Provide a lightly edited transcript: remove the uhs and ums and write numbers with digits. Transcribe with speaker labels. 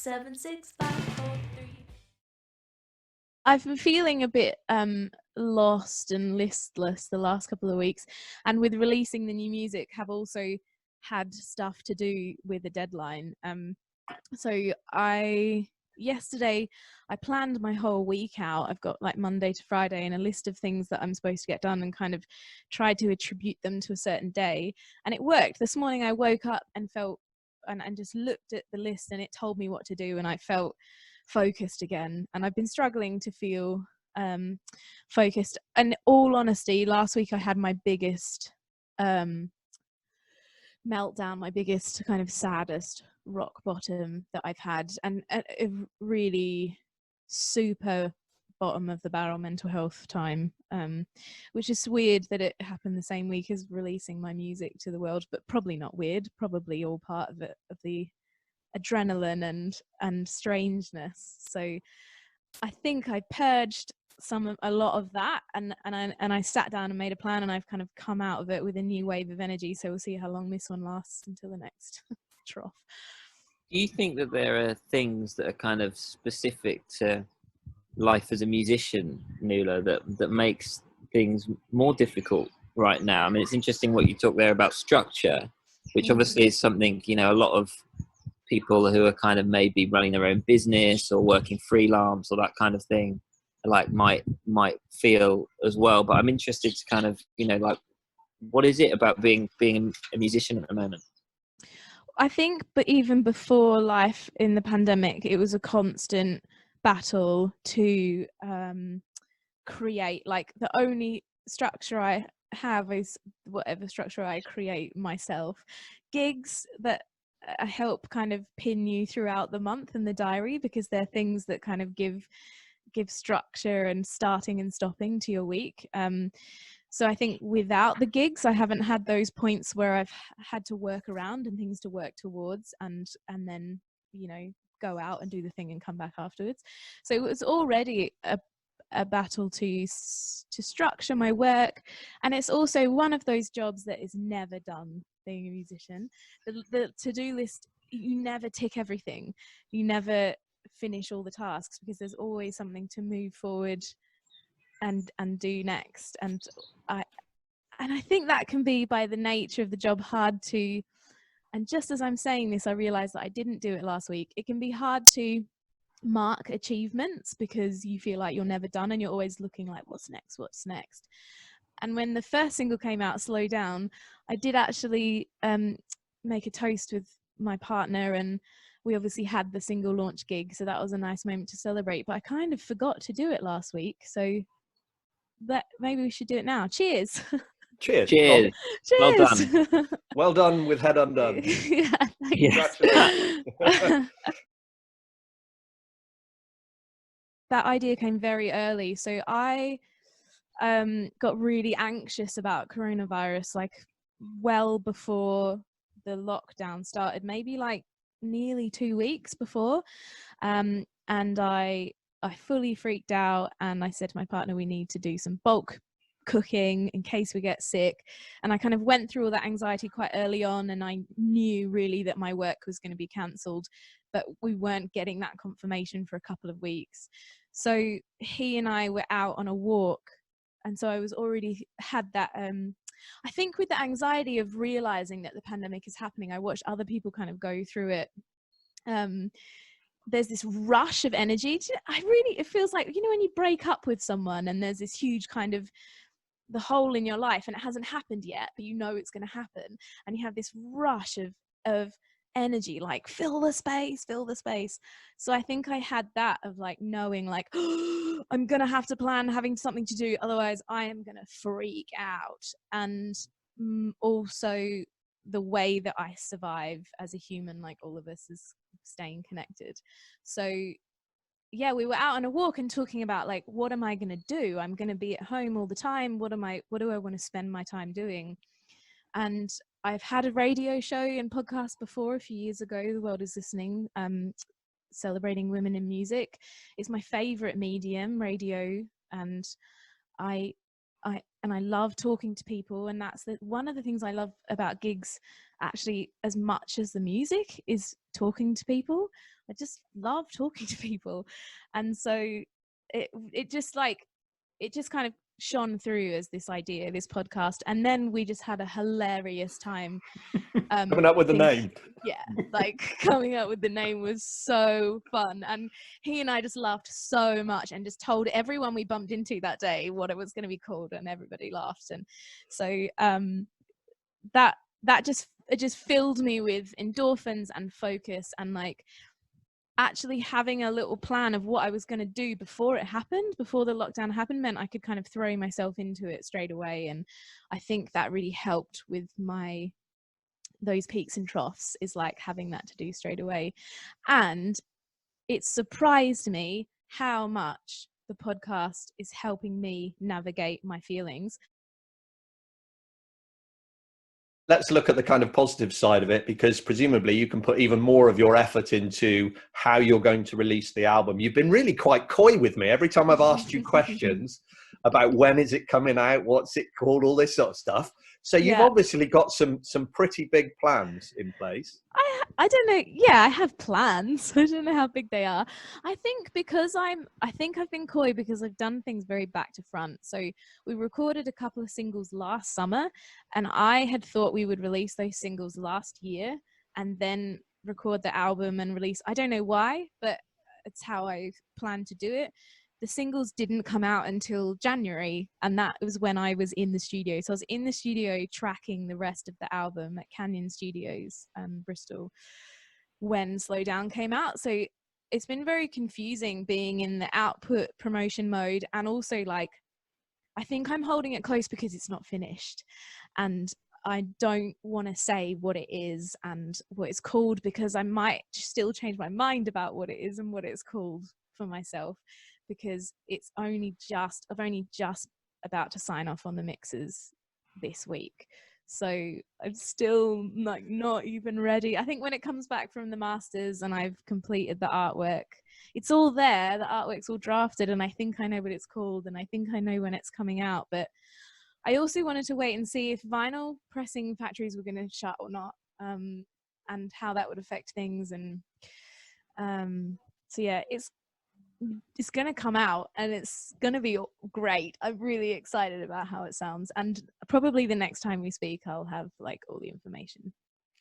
Speaker 1: 76543.
Speaker 2: I've been feeling a bit lost and listless the last couple of weeks, and with releasing the new music have also had stuff to do with a deadline. So yesterday I planned my whole week out. I've got like Monday to Friday and a list of things that I'm supposed to get done, and kind of tried to attribute them to a certain day, and it worked. This morning I woke up and felt and just looked at the list, and it told me what to do, and I felt focused again. And I've been struggling to feel focused. And all honesty, last week I had my biggest meltdown, my biggest kind of saddest rock bottom that I've had, and a really super bottom of the barrel mental health time, which is weird that it happened the same week as releasing my music to the world, but probably not weird, probably all part of it, of the adrenaline and strangeness. So I think I purged a lot of that, and I sat down and made a plan, and I've kind of come out of it with a new wave of energy. So we'll see how long this one lasts until the next trough.
Speaker 3: Do you think that there are things that are kind of specific to life as a musician, Nuala, that makes things more difficult right now? I mean, it's interesting what you talk there about structure, which obviously is something, you know, a lot of people who are kind of maybe running their own business or working freelance or that kind of thing, like might feel as well. But I'm interested to kind of, you know, like, what is it about being a musician at the moment?
Speaker 2: I think, but even before life in the pandemic, it was a constant battle to create. Like, the only structure I have is whatever structure I create myself. Gigs that I help kind of pin you throughout the month in the diary, because they're things that kind of give structure and starting and stopping to your week. So I think without the gigs, I haven't had those points where I've had to work around and things to work towards, and then, you know, go out and do the thing and come back afterwards. So it was already a battle to structure my work, and it's also one of those jobs that is never done. Being a musician, the to-do list, you never tick everything, you never finish all the tasks, because there's always something to move forward and do next. And I think that can be, by the nature of the job, hard to, and just as I'm saying this, I realized that I didn't do it last week, it can be hard to mark achievements, because you feel like you're never done and you're always looking like, what's next. And when the first single came out, Slow Down, I did actually make a toast with my partner, and we obviously had the single launch gig, so that was a nice moment to celebrate. But I kind of forgot to do it last week, so that maybe we should do it now. Cheers.
Speaker 4: Cheers.
Speaker 3: Cheers. Well
Speaker 2: Cheers.
Speaker 3: done.
Speaker 4: Well done with Head Undone.
Speaker 2: Yeah,
Speaker 3: Yes.
Speaker 4: Congratulations.
Speaker 2: That idea came very early, so I got really anxious about coronavirus like well before the lockdown started, maybe like nearly 2 weeks before, and I fully freaked out, and I said to my partner, we need to do some bulk cooking in case we get sick. And I kind of went through all that anxiety quite early on, and I knew really that my work was going to be cancelled, but we weren't getting that confirmation for a couple of weeks. So he and I were out on a walk, and so I was already had that I think with the anxiety of realizing that the pandemic is happening, I watched other people kind of go through it. There's this rush of energy. It feels like, you know, when you break up with someone and there's this huge kind of the hole in your life and it hasn't happened yet, but you know it's going to happen, and you have this rush of energy, like fill the space. So I think I had that of like knowing like, oh, I'm gonna have to plan having something to do, otherwise I am gonna freak out. And also the way that I survive as a human, like all of us, is staying connected. So yeah, we were out on a walk and talking about like, what am I going to do? I'm going to be at home all the time. What do I want to spend my time doing? And I've had a radio show and podcast before a few years ago, The World Is Listening, celebrating women in music. It's my favorite medium, radio. And I I love talking to people, and that's one of the things I love about gigs, actually, as much as the music, is talking to people. I just love talking to people, and so it just kind of shone through as this idea, this podcast, and then we just had a hilarious time
Speaker 4: Coming up with the name.
Speaker 2: Yeah, like coming up with the name was so fun, and he and I just laughed so much and just told everyone we bumped into that day what it was going to be called, and everybody laughed. And so that just filled me with endorphins and focus, and like actually having a little plan of what I was going to do before it happened, before the lockdown happened, meant I could kind of throw myself into it straight away. And I think that really helped with those peaks and troughs, is like having that to do straight away. And it surprised me how much the podcast is helping me navigate my feelings.
Speaker 4: Let's look at the kind of positive side of it, because presumably you can put even more of your effort into how you're going to release the album. You've been really quite coy with me every time I've asked you questions about when is it coming out, what's it called, all this sort of stuff. So you've obviously got some pretty big plans in place.
Speaker 2: I don't know. Yeah, I have plans. I don't know how big they are. I think because I think I've been coy because I've done things very back to front. So we recorded a couple of singles last summer, and I had thought we would release those singles last year and then record the album and release. I don't know why, but it's how I planned to do it. The singles didn't come out until January, and that was when I was in the studio. So I was in the studio tracking the rest of the album at Canyon Studios, Bristol, when Slow Down came out. So it's been very confusing being in the output promotion mode, and also like I think I'm holding it close because it's not finished, and I don't want to say what it is and what it's called, because I might still change my mind about what it is and what it's called for myself, because I've only just about to sign off on the mixes this week. So I'm still like not even ready. I think when it comes back from the masters and I've completed the artwork, it's all there. The artwork's all drafted, and I think I know what it's called, and I think I know when it's coming out. But I also wanted to wait and see if vinyl pressing factories were going to shut or not, and how that would affect things. And so yeah, it's going to come out, and it's going to be great. I'm really excited about how it sounds, and probably the next time we speak I'll have like all the information.